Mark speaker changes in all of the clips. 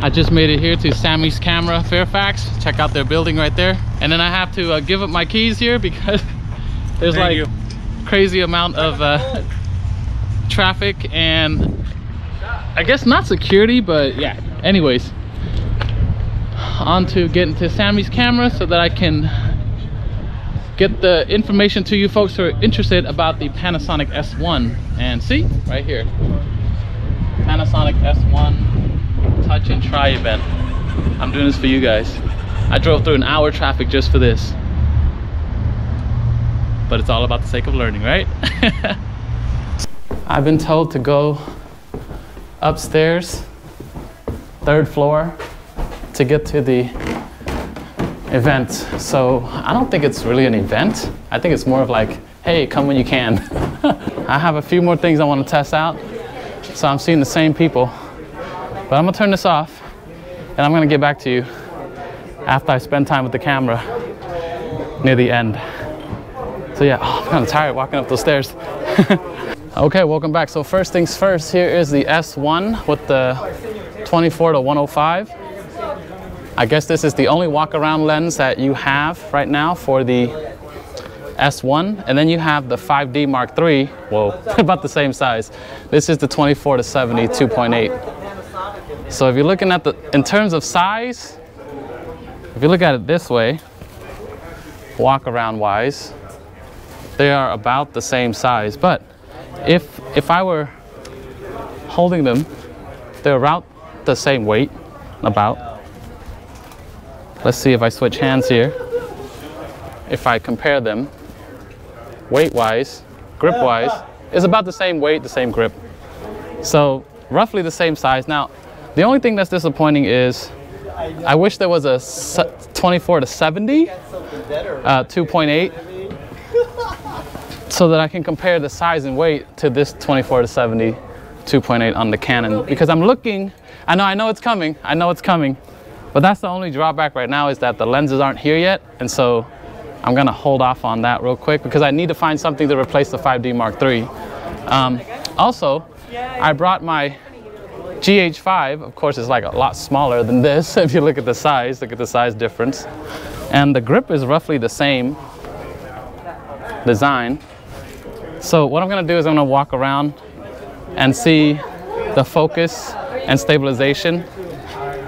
Speaker 1: I just made it here to Samy's Camera, Fairfax. Check out their building right there. And then I have to give up my keys here because there's crazy amount of traffic and I guess not security, but yeah. Anyways, on to getting to Samy's Camera so that I can get the information to you folks who are interested about the Panasonic S1. And see, right here, Panasonic S1 touch and try event. I'm doing this for you guys. I drove through an hour traffic just for this, but it's all about the sake of learning, right? I've been told to go upstairs, 3rd floor, to get to the event. So I don't think it's really an event. I think it's more of like, hey, come when you can. I have a few more things I want to test out, so I'm seeing the same people. But I'm gonna turn this off and I'm gonna get back to you after I spend time with the camera near the end. So yeah, I'm kind of tired walking up those stairs. Okay, welcome back. So first things first, here is the S1 with the 24 to 105. I guess this is the only walk around lens that you have right now for the S1. And then you have the 5D Mark III, whoa, about the same size. This is the 24 to 70 2.8. So if you're looking at in terms of size, if you look at it this way, walk around wise, they are about the same size. But if I were holding them, they're about the same weight, about. Let's see if I switch hands here. If I compare them, weight-wise, grip-wise, it's about the same weight, the same grip. So roughly the same size. Now, the only thing that's disappointing is I wish there was a 24 to 70 2.8 so that I can compare the size and weight to this 24 to 70 2.8 on the Canon, because I'm looking, I know it's coming, but that's the only drawback right now, is that the lenses aren't here yet, and so I'm gonna hold off on that real quick because I need to find something to replace the 5D Mark III. Also, I brought my GH5. Of course, it's like a lot smaller than this. If you look at the size difference. And the grip is roughly the same design. So what I'm gonna do is I'm gonna walk around and see the focus and stabilization.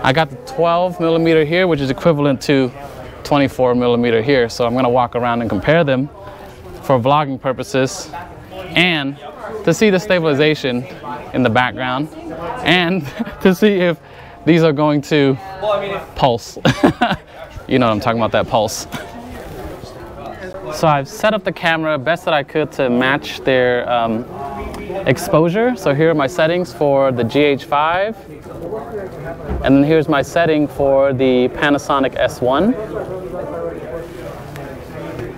Speaker 1: I got the 12mm here, which is equivalent to 24mm here. So I'm gonna walk around and compare them for vlogging purposes and to see the stabilization in the background and to see if these are going to pulse. You know what I'm talking about, that pulse. So I've set up the camera best that I could to match their exposure. So here are my settings for the GH5. And then here's my setting for the Panasonic S1.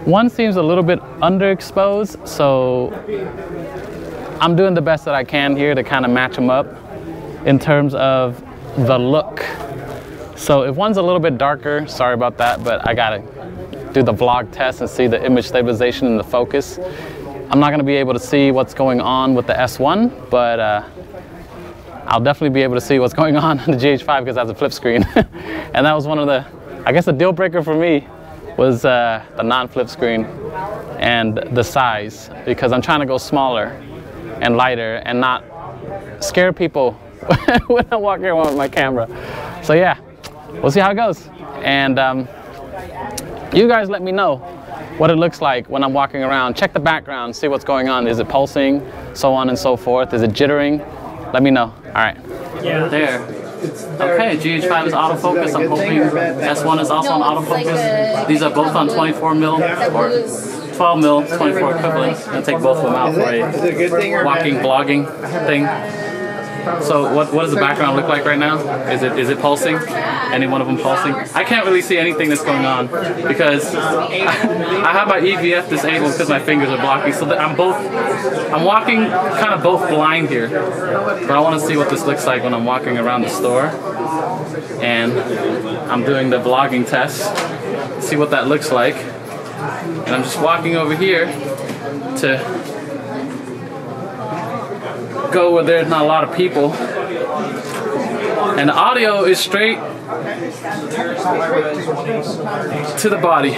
Speaker 1: One seems a little bit underexposed, so I'm doing the best that I can here to kind of match them up in terms of the look. So if one's a little bit darker, sorry about that, but I gotta do the vlog test and see the image stabilization and the focus. I'm not gonna be able to see what's going on with the S1, but I'll definitely be able to see what's going on in the GH5 because it has a flip screen. And that was one of the, I guess the deal breaker for me was the non-flip screen and the size, because I'm trying to go smaller and lighter and not scare people when I walk around with my camera. So yeah, we'll see how it goes. And you guys let me know what it looks like when I'm walking around. Check the background, see what's going on. Is it pulsing, so on and so forth? Is it jittering? Let me know. All right. Yeah. There. Okay, GH5 is autofocus. I'm hoping S1 is also on autofocus. These are both on 24mm or 12mm, 24 equivalent. I'm gonna take both of them out for a walking, vlogging thing. So what does the background look like right now? Is it pulsing? Any one of them pulsing? I can't really see anything that's going on because I have my EVF disabled because my fingers are blocking. So that I'm walking kind of both blind here. But I want to see what this looks like when I'm walking around the store. And I'm doing the vlogging test. See what that looks like. And I'm just walking over here to go where there's not a lot of people. And the audio is straight to the body.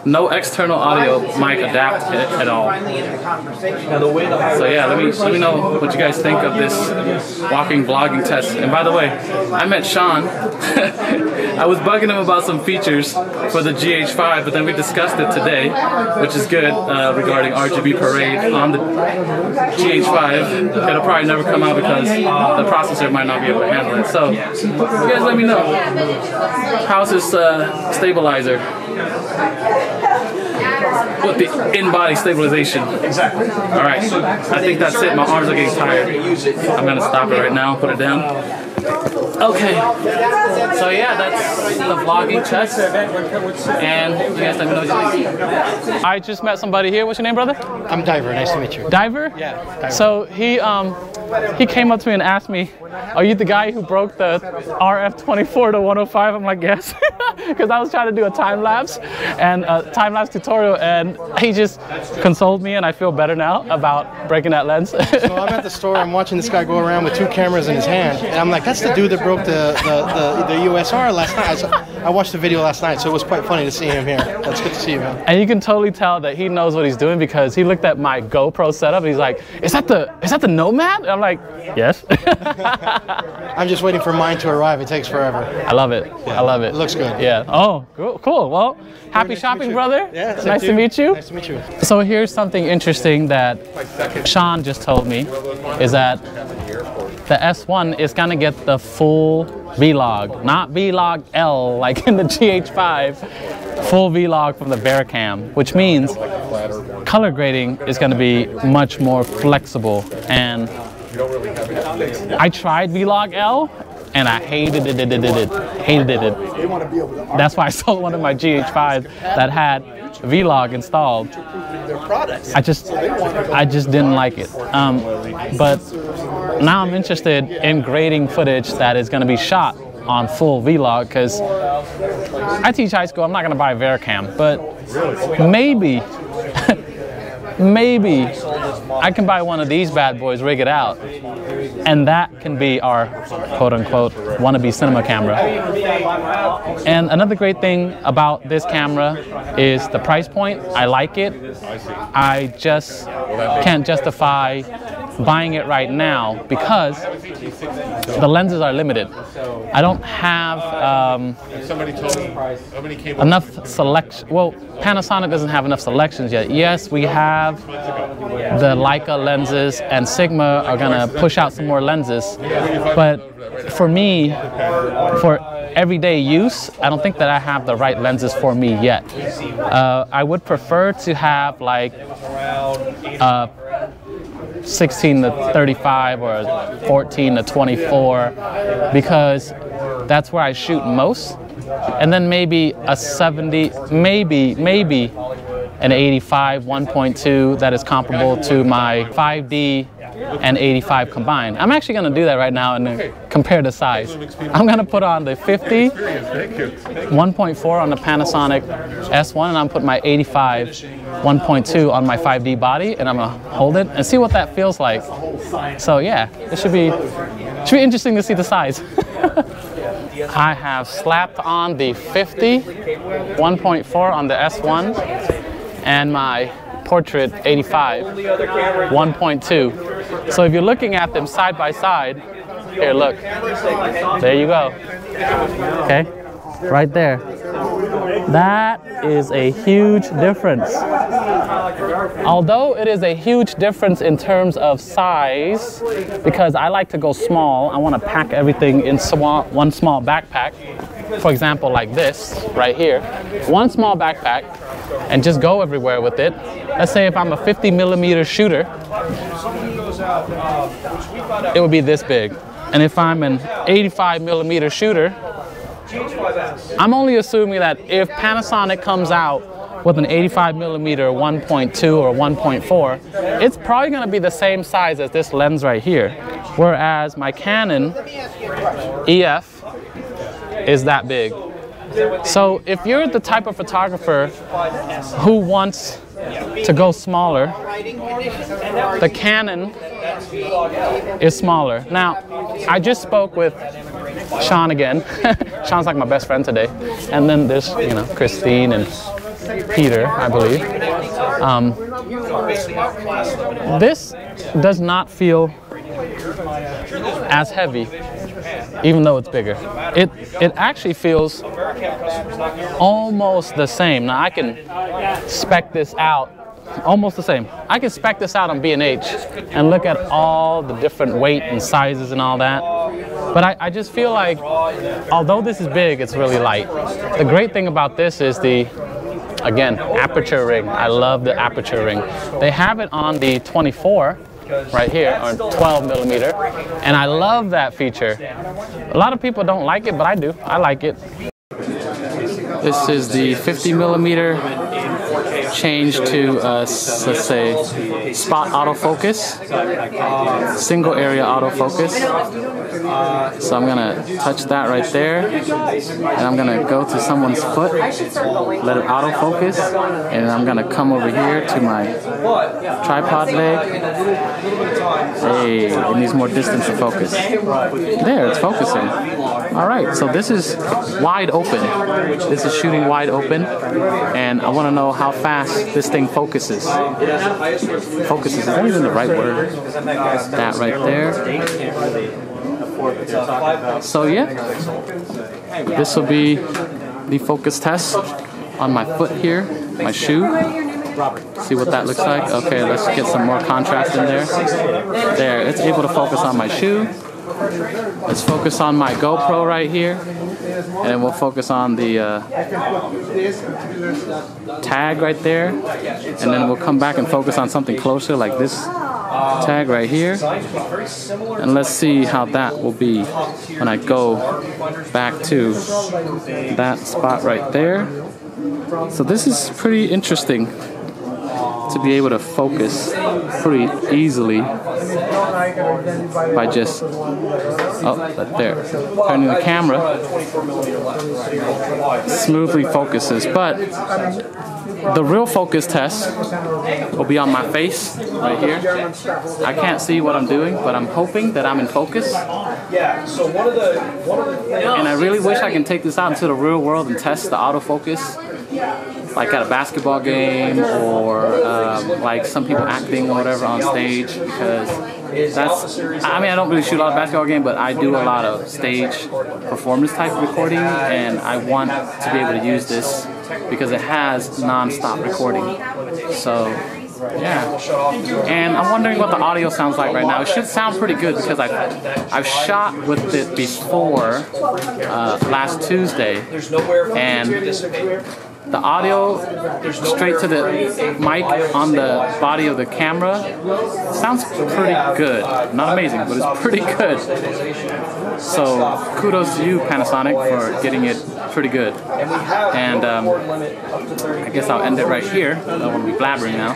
Speaker 1: No external audio mic adapt at all. So yeah, let me know what you guys think of this walking vlogging test. And by the way, I met Sean. I was bugging him about some features for the GH5, but then we discussed it today, which is good, regarding RGB parade on the GH5. It'll probably never come out because the processor might not be able to handle it. So you guys let me know. How's this stabilizer? With the in-body stabilization. Exactly. All right. I think that's it. My arms are getting tired. I'm gonna stop it right now. Put it down. Okay. So yeah, that's the vlogging test. And you guys let me know what you think. I just met somebody here. What's your name, brother?
Speaker 2: I'm Diver. Nice to meet you.
Speaker 1: Diver?
Speaker 2: Yeah. Diver.
Speaker 1: So he came up to me and asked me, "Are you the guy who broke the RF24 to 105?" I'm like, "Yes," because I was trying to do a time lapse tutorial, and he just consoled me, and I feel better now about breaking that lens.
Speaker 2: So I'm at the store. I'm watching this guy go around with 2 cameras in his hand, and I'm like, "That's the dude that broke the USR last night." I watched the video last night, so it was quite funny to see him here. That's good to see you, man.
Speaker 1: And you can totally tell that he knows what he's doing because he looked at my GoPro setup and he's like, "Is that the Nomad?" And I'm like, "Yes."
Speaker 2: I'm just waiting for mine to arrive. It takes forever.
Speaker 1: I love it. Yeah. I love it.
Speaker 2: It looks good.
Speaker 1: Yeah. Oh, cool. Well, happy shopping, brother.
Speaker 2: Yeah.
Speaker 1: It's nice to meet you.
Speaker 2: Nice to meet you.
Speaker 1: So here's something interesting that Sean just told me, is that the S1 is gonna get the full V-Log, not V-Log L like in the GH5, full V-Log from the Vericam, which means color grading is gonna be much more flexible. And I tried V-Log L and I hated it. That's why I sold one of my GH5s that had V-Log installed. I just didn't like it. But now I'm interested in grading footage that is going to be shot on full V-Log because I teach high school. I'm not going to buy a Vericam, but maybe maybe I can buy one of these bad boys, rig it out, and that can be our quote-unquote wannabe cinema camera. And another great thing about this camera is the price point. I like it. I just can't justify buying it right now because the lenses are limited. I don't have enough selection. Well, Panasonic doesn't have enough selections yet. Yes, we have the Leica lenses, and Sigma are gonna push out some more lenses. But for me, for everyday use, I don't think that I have the right lenses for me yet. I would prefer to have like 16 to 35 or 14 to 24 because that's where I shoot most. And then maybe a 70, maybe an 85 1.2 that is comparable to my 5D and 85 combined. I'm actually going to do that right now and compare the size. I'm going to put on the 50 1.4 on the Panasonic S1, and I'm put my 85 1.2 on my 5D body, and I'm going to hold it and see what that feels like. So yeah, it should be interesting to see the size. I have slapped on the 50 1.4 on the S1 and my Portrait 85 1.2. So if you're looking at them side by side, here, look, there you go. Okay, right there. That is a huge difference. Although it is a huge difference in terms of size, because I like to go small, I want to pack everything in one small backpack. For example, like this right here, one small backpack, and just go everywhere with it. Let's say if I'm a 50mm shooter, it would be this big. And if I'm an 85mm shooter, I'm only assuming that if Panasonic comes out with an 85mm 1.2 or 1.4, it's probably going to be the same size as this lens right here. Whereas my Canon EF is that big. So if you're the type of photographer who wants to go smaller, the Canon is smaller. Now, I just spoke with Sean again. Sean's like my best friend today. And then there's, you know, Christine and Peter, I believe. This does not feel as heavy, even though it's bigger. It actually feels almost the same. Now I can spec this out, almost the same. I can spec this out on B&H and look at all the different weight and sizes and all that. But I just feel like, although this is big, it's really light. The great thing about this is the, again, aperture ring. I love the aperture ring. They have it on the 24 right here, or 12 millimeter, and I love that feature. A lot of people don't like it, but I do. I like it. This is the 50 millimeter change to, let's say, spot autofocus, single area autofocus. So I'm gonna touch that right there, and I'm gonna go to someone's foot, let it autofocus, and I'm gonna come over here to my tripod leg. Hey, it needs more distance to focus. There, it's focusing. All right, so this is wide open. This is shooting wide open, and I want to know how fast this thing focuses. Focuses, is that even the right word? That right there. So yeah, this will be the focus test on my foot here, my shoe. See what that looks like. Okay, let's get some more contrast in there. There, it's able to focus on my shoe. Let's focus on my GoPro right here, and then we'll focus on the tag right there, and then we'll come back and focus on something closer like this tag right here, and let's see how that will be when I go back to that spot right there. So this is pretty interesting to be able to focus pretty easily by just, right there, turning the camera, smoothly focuses. But the real focus test will be on my face right here. I can't see what I'm doing, but I'm hoping that I'm in focus. And I really wish I can take this out into the real world and test the autofocus, like at a basketball game, or like some people acting or whatever on stage, because that's, I mean, I don't really shoot a lot of basketball games, but I do a lot of stage performance type recording, and I want to be able to use this because it has non-stop recording. So yeah, and I'm wondering what the audio sounds like right now. It should sound pretty good because I've shot with it before last Tuesday, and the audio straight to the mic on the body of the camera sounds pretty good. Not amazing, but it's pretty good. So kudos to you, Panasonic, for getting it pretty good. And I guess I'll end it right here. I don't want to be blabbering now.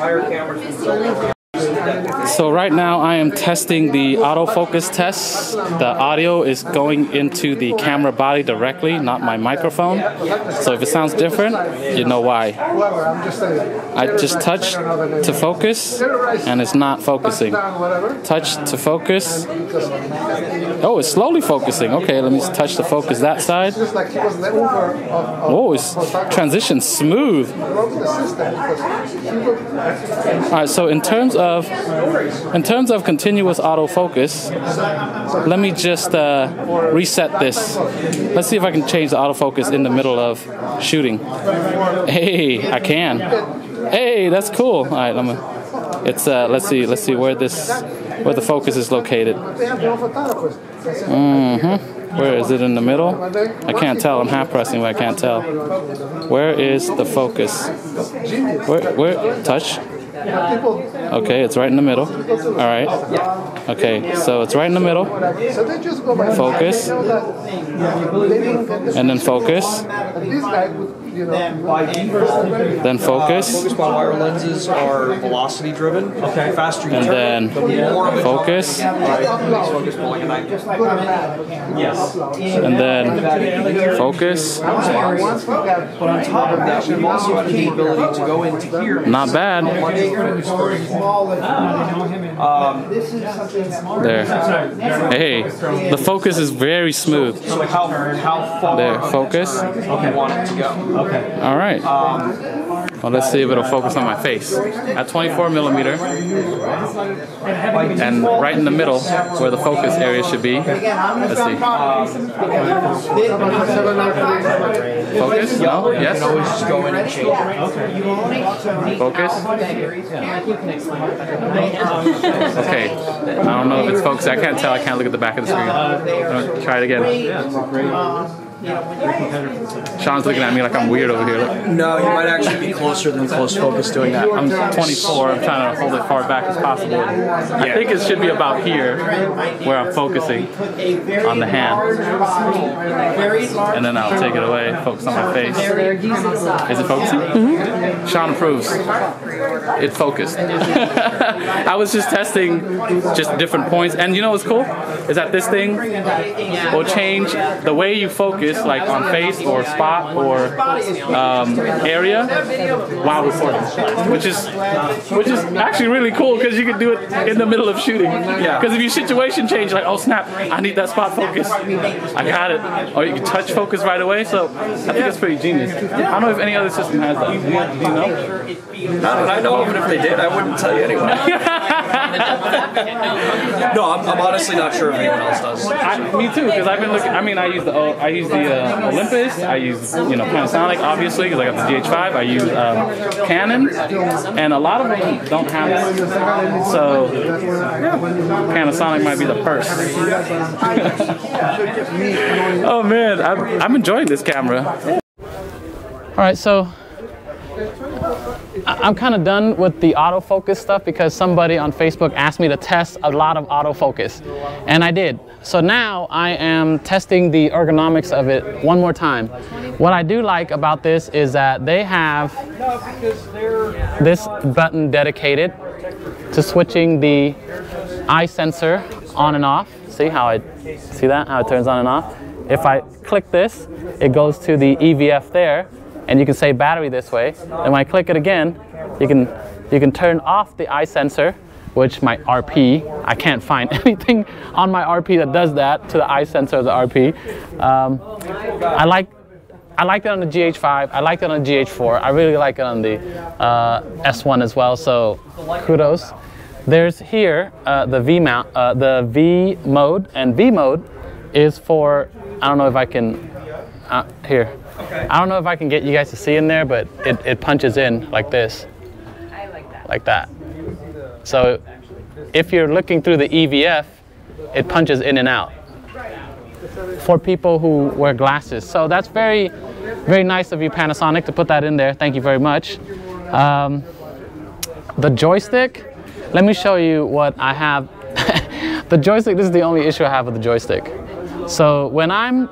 Speaker 1: So right now I am testing the autofocus test. The audio is going into the camera body directly, not my microphone. So if it sounds different, you know why. I just touched to focus and it's not focusing. Touch to focus. Oh, it's slowly focusing. Okay, let me just touch to focus that side. Oh, it's transition smooth. Alright, so in terms of continuous autofocus, let me just reset this. Let's see if I can change the autofocus in the middle of shooting. Hey, I can. Hey, that's cool. All right, it's let's see where the focus is located. Where is it, in the middle? I can't tell. I'm half pressing, but I can't tell. Where is the focus? Where? Touch. Okay, it's right in the middle. All right. Okay, so it's right in the middle. Focus. And then focus. Then focus.
Speaker 3: Focus by wire lenses are velocity driven. Okay. The faster you
Speaker 1: And
Speaker 3: turn,
Speaker 1: then focus.
Speaker 3: focus by like a 90. Yes.
Speaker 1: And then focus.
Speaker 3: But on top of that, we've also had the ability to go into here.
Speaker 1: Not bad. There. Hey, the focus is very smooth.
Speaker 3: So how far
Speaker 1: There, focus.
Speaker 3: you want it to go. Okay.
Speaker 1: All right. Well, let's see if it'll focus on my face. At 24 millimeter, and right in the middle, where the focus area should be. Let's see. Focus? No? Yes?
Speaker 3: You can always just go in and change it.
Speaker 1: Focus? Okay. I don't know if it's focused. I can't tell. I can't look at the back of the screen. Try it again. Sean's looking at me like I'm weird over here. Look.
Speaker 3: No, you might actually be closer than close focus doing that.
Speaker 1: I'm 24. I'm trying to hold it far back as possible. I think it should be about here where I'm focusing on the hand. And then I'll take it away, focus on my face. Is it focusing? Mm-hmm. Sean approves. It focused. I was just testing just different points. And you know what's cool? Is that this thing will change the way you focus, like on face or spot or area while recording, which is actually really cool because you can do it in the middle of shooting. Yeah. Because if your situation changes, like, oh snap, I need that spot focus, I got it. Or you can touch focus right away. So I think it's pretty genius. I don't know if any other system has that. Do you know?
Speaker 3: Not that I know of, and if they did, I wouldn't tell you anyway. No, I'm honestly not sure if anyone else does.
Speaker 1: Me too, because I've been looking. I mean, I use the Olympus. I use Panasonic, obviously, because I got the GH5. I use Canon, and a lot of them don't have it. So Panasonic might be the first. Oh man, I'm enjoying this camera. All right, so I'm kind of done with the autofocus stuff because somebody on Facebook asked me to test a lot of autofocus, and I did. So now I am testing the ergonomics of it one more time. What I do like about this is that they have this button dedicated to switching the eye sensor on and off. See how it turns on and off? If I click this, it goes to the EVF there, and you can say battery this way. And when I click it again, you can turn off the eye sensor, which my RP, I can't find anything on my RP that does that to the eye sensor of the RP. I like it on the GH5. I like it on the GH4. I really like it on the S1 as well. So kudos. There's here the V mode, and V mode is for, I don't know if I can here. Okay. I don't know if I can get you guys to see in there, but it punches in like this. I like that. Like that. So if you're looking through the EVF, it punches in and out. For people who wear glasses. So that's very, very nice of you, Panasonic, to put that in there. Thank you very much. The joystick, let me show you what I have. The joystick, this is the only issue I have with the joystick. So when I'm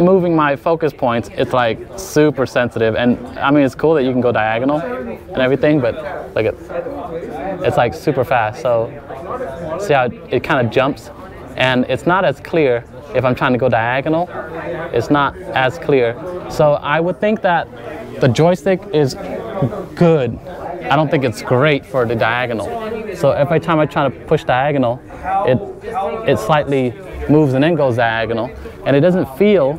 Speaker 1: moving my focus points, it's like super sensitive, and I mean it's cool that you can go diagonal and everything, but look at it's like super fast. So see how it kind of jumps, and it's not as clear if I'm trying to go diagonal. It's not as clear. So I would think that the joystick is good. I don't think it's great for the diagonal. So every time I try to push diagonal, it slightly moves and then goes diagonal, and it doesn't feel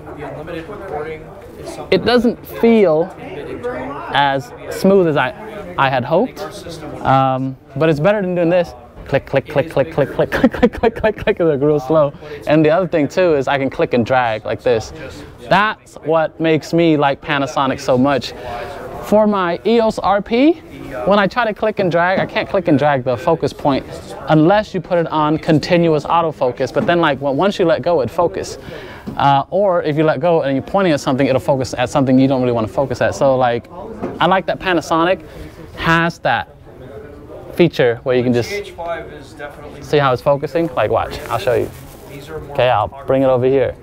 Speaker 1: as smooth as I had hoped. But it's better than doing this. Click, click, click, click, click, click, click, click, click, click, click, it's real slow. And the other thing too is I can click and drag like this. That's what makes me like Panasonic so much. For my EOS RP, when I try to click and drag, I can't click and drag the focus point unless you put it on continuous autofocus. But then once you let go, it focus. Or if you let go and you're pointing at something, it'll focus at something you don't really want to focus at. So I like that Panasonic has that feature where you can just see how it's focusing. Like watch, I'll show you. Okay, I'll bring it over here.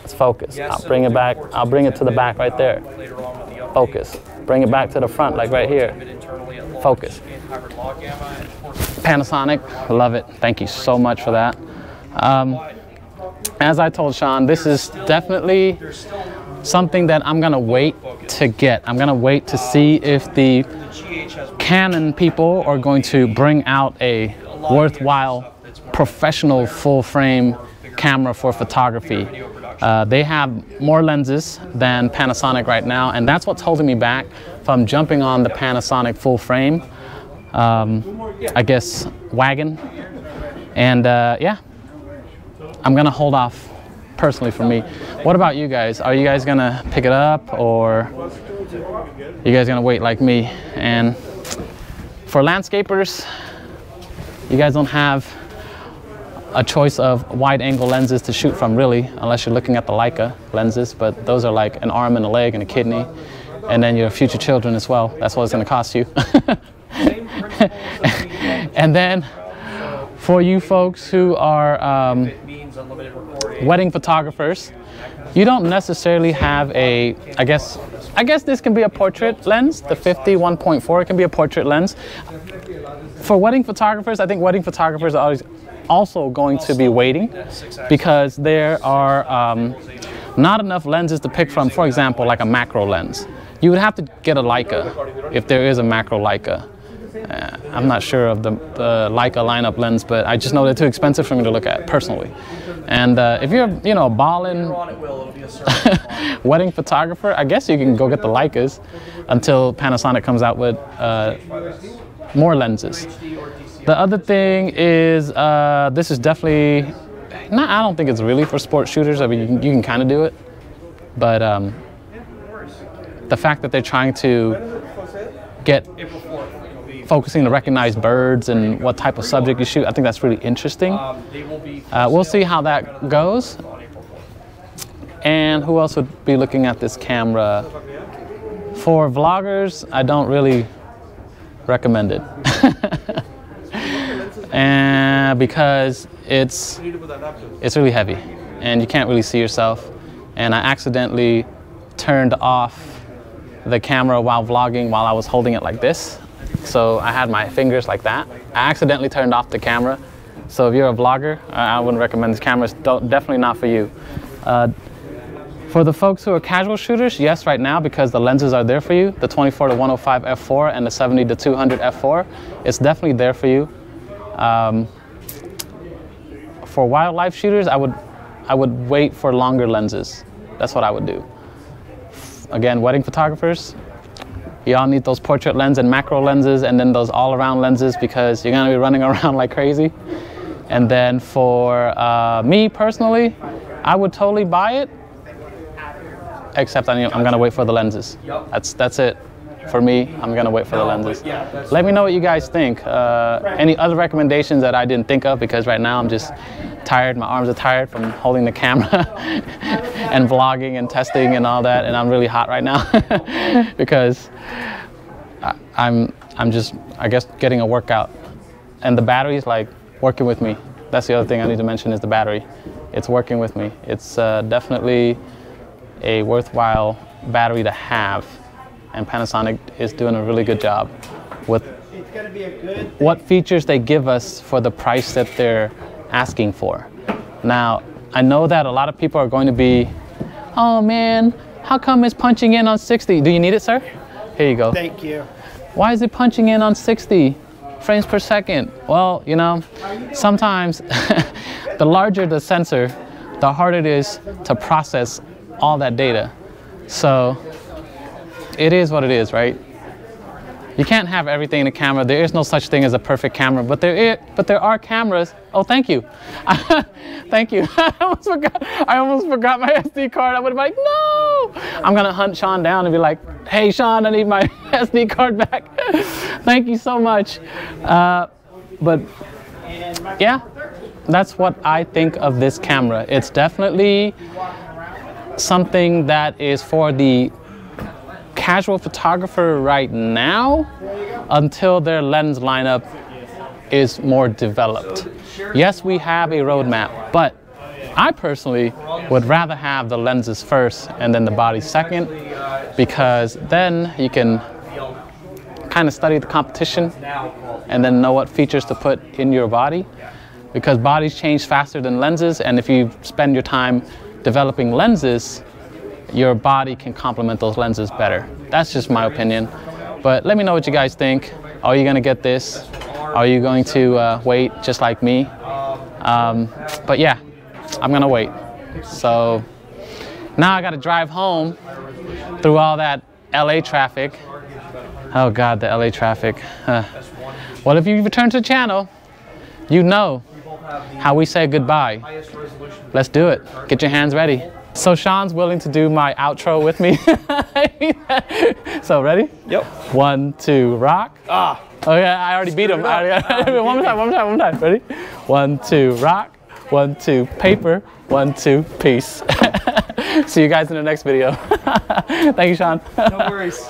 Speaker 1: Let's focus. I'll bring it back. I'll bring it to the back right there. Focus. Bring it back to the front, like right here. Focus. Panasonic, love it. Thank you so much for that. As I told Sean, this is definitely something that I'm gonna wait to get. I'm gonna wait to see if the Canon people are going to bring out a worthwhile professional full frame camera for photography. They have more lenses than Panasonic right now, and that's what's holding me back from jumping on the Panasonic full frame, I guess, wagon. And yeah, I'm gonna hold off personally for me. What about you guys? Are you guys gonna pick it up, or you guys gonna wait like me? And for landscapers, you guys don't have a choice of wide angle lenses to shoot from, really, unless you're looking at the Leica lenses, but those are like an arm and a leg and a kidney, and then your future children as well. That's what it's gonna cost you. And then for you folks who are wedding photographers, you don't necessarily have a, I guess this can be a portrait lens. The 50 1.4 can be a portrait lens. For wedding photographers, I think wedding photographers are also going to be waiting, because there are not enough lenses to pick from. For example, like a macro lens. You would have to get a Leica if there is a macro Leica. I'm not sure of the Leica lineup lens, but I just know they're too expensive for me to look at personally. And if you're, you know, a ballin' wedding photographer, I guess you can go get the Leicas until Panasonic comes out with more lenses. The other thing is, this is definitely, I don't think it's really for sport shooters. I mean, you can kind of do it, but the fact that they're trying to get focusing to recognize birds and what type of subject you shoot, I think that's really interesting. We'll see how that goes. And who else would be looking at this camera? For vloggers, I don't really recommend it. And because it's really heavy and you can't really see yourself. And I accidentally turned off the camera while vlogging while I was holding it like this. So I had my fingers like that. I accidentally turned off the camera. So if you're a vlogger, I wouldn't recommend this camera. It's definitely not for you. For the folks who are casual shooters, yes, right now, because the lenses are there for you, the 24 to 105 f4 and the 70 to 200 f4, it's definitely there for you. For wildlife shooters, I would wait for longer lenses. That's what I would do. Again, wedding photographers, y'all need those portrait lens and macro lenses, and then those all-around lenses, because you're gonna be running around like crazy. And then for me personally, I would totally buy it, except I'm gonna wait for the lenses. That's it. For me, I'm gonna wait for the lenses. Let me know what you guys think. Any other recommendations that I didn't think of, because right now I'm just tired. My arms are tired from holding the camera and vlogging and testing and all that, and I'm really hot right now because I'm just, I guess, getting a workout. And the battery's like working with me. That's the other thing I need to mention, is the battery. It's working with me. It's definitely a worthwhile battery to have. And Panasonic is doing a really good job with what features they give us for the price that they're asking for. Now, I know that a lot of people are going to be, oh man, how come it's punching in on 60? Do you need it, sir? Here you go.
Speaker 2: Thank you.
Speaker 1: Why is it punching in on 60 frames per second? Well, you know, sometimes the larger the sensor, the harder it is to process all that data. So it is what it is, right? You can't have everything in a camera. There is no such thing as a perfect camera, but there are cameras. Oh, thank you. Thank you. I almost forgot my SD card. I would have been like, no! I'm gonna hunt Sean down and be like, hey Sean, I need my SD card back. Thank you so much. But yeah, that's what I think of this camera. It's definitely something that is for the casual photographer right now, until their lens lineup is more developed. Yes, we have a roadmap, but I personally would rather have the lenses first and then the body second, because then you can kind of study the competition and then know what features to put in your body, because bodies change faster than lenses, and if you spend your time developing lenses, your body can complement those lenses better. That's just my opinion. But let me know what you guys think. Are you gonna get this? Are you going to wait just like me? But yeah, I'm gonna wait. So now I gotta drive home through all that LA traffic. Oh God, the LA traffic. Well, if you return to the channel, you know how we say goodbye. Let's do it. Get your hands ready. So Sean's willing to do my outro with me. So ready?
Speaker 3: Yep.
Speaker 1: 1, 2, rock.
Speaker 3: Ah.
Speaker 1: Oh yeah, I already beat him. One more time. Ready? 1, 2, rock. 1, 2, paper. 1, 2, peace. See you guys in the next video. Thank you, Sean.
Speaker 3: No worries.